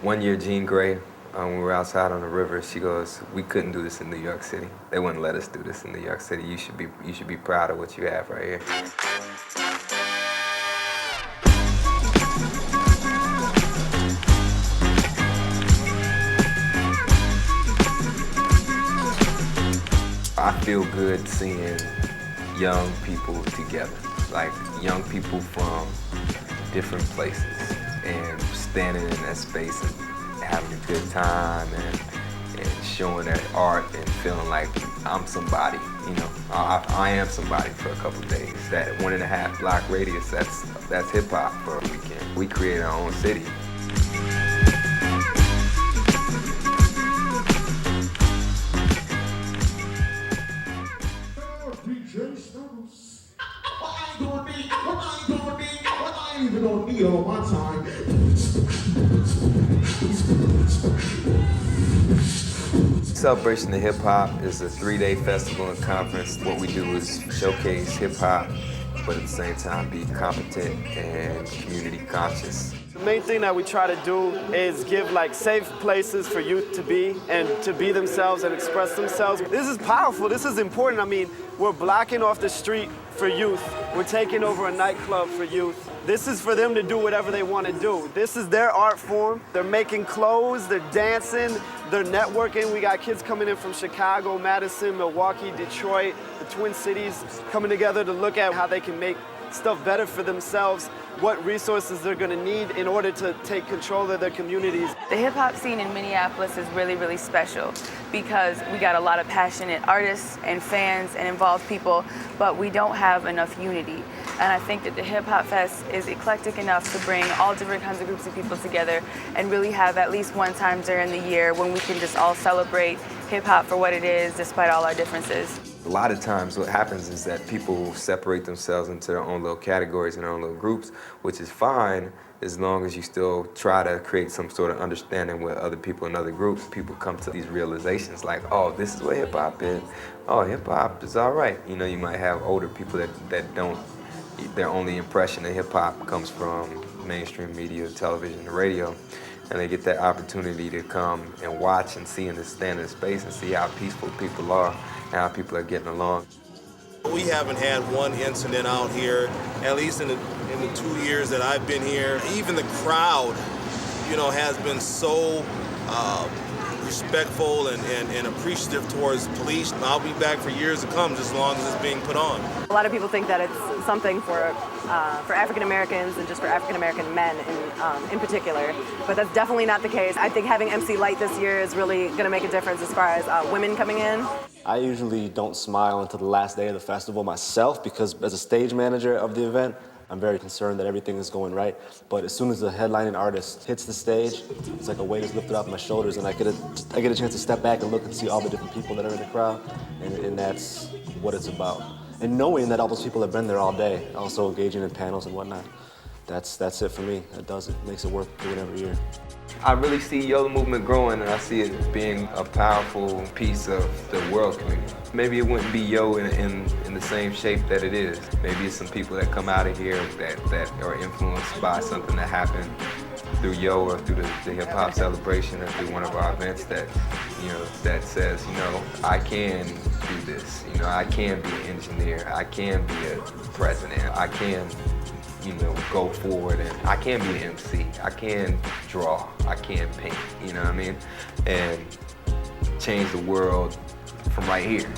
One year, Grae, when we were outside on the river, she goes, "We couldn't do this in New York City. They wouldn't let us do this in New York City. You should be proud of what you have right here." I feel good seeing young people together, like young people from different places, and standing in that space and having a good time and showing their art and feeling like I'm somebody, you know. I am somebody for a couple of days. That 1.5 block radius, that's hip hop for a weekend. We create our own city. Celebration of Hip Hop is a 3-day festival and conference. What we do is showcase hip hop, but at the same time be competent and community conscious. The main thing that we try to do is give like safe places for youth to be and to be themselves and express themselves. This is powerful, this is important. I mean, we're blocking off the street for youth. We're taking over a nightclub for youth. This is for them to do whatever they want to do. This is their art form. They're making clothes, they're dancing, they're networking. We got kids coming in from Chicago, Madison, Milwaukee, Detroit, the Twin Cities, coming together to look at how they can make stuff better for themselves, what resources they're gonna need in order to take control of their communities. The hip hop scene in Minneapolis is really, really special because we got a lot of passionate artists and fans and involved people, but we don't have enough unity. And I think that the Hip Hop Fest is eclectic enough to bring all different kinds of groups of people together and really have at least one time during the year when we can just all celebrate hip hop for what it is despite all our differences. A lot of times what happens is that people separate themselves into their own little categories and their own little groups, which is fine as long as you still try to create some sort of understanding with other people in other groups. People come to these realizations like, oh, this is what hip hop is. Oh, hip hop is all right. You know, you might have older people that don't, their only impression of hip hop comes from mainstream media, television, and radio. And they get that opportunity to come and watch and see and stand in space and see how peaceful people are and how people are getting along. We haven't had one incident out here, at least in the 2 years that I've been here. Even the crowd, you know, has been so respectful and appreciative towards police. I'll be back for years to come, just as long as it's being put on. A lot of people think that it's something for African Americans and just for African American men in particular, but that's definitely not the case. I think having MC Lyte this year is really going to make a difference as far as women coming in. I usually don't smile until the last day of the festival myself because as a stage manager of the event, I'm very concerned that everything is going right. But as soon as the headlining artist hits the stage, it's like a weight is lifted off my shoulders and I get a chance to step back and look and see all the different people that are in the crowd, and that's what it's about. And knowing that all those people have been there all day, also engaging in panels and whatnot, that's it for me. That does it. Makes it worth doing every year. I really see Yo the movement growing, and I see it being a powerful piece of the world community. Maybe it wouldn't be Yo in the same shape that it is. Maybe it's some people that come out of here that are influenced by something that happened through Yo or through the hip hop celebration or through one of our events that, you know, that says, you know, I can do this. You know, I can be an engineer. I can be a president. I can, you know, go forward, and I can be an MC. I can draw. I can paint. You know what I mean? And change the world from right here.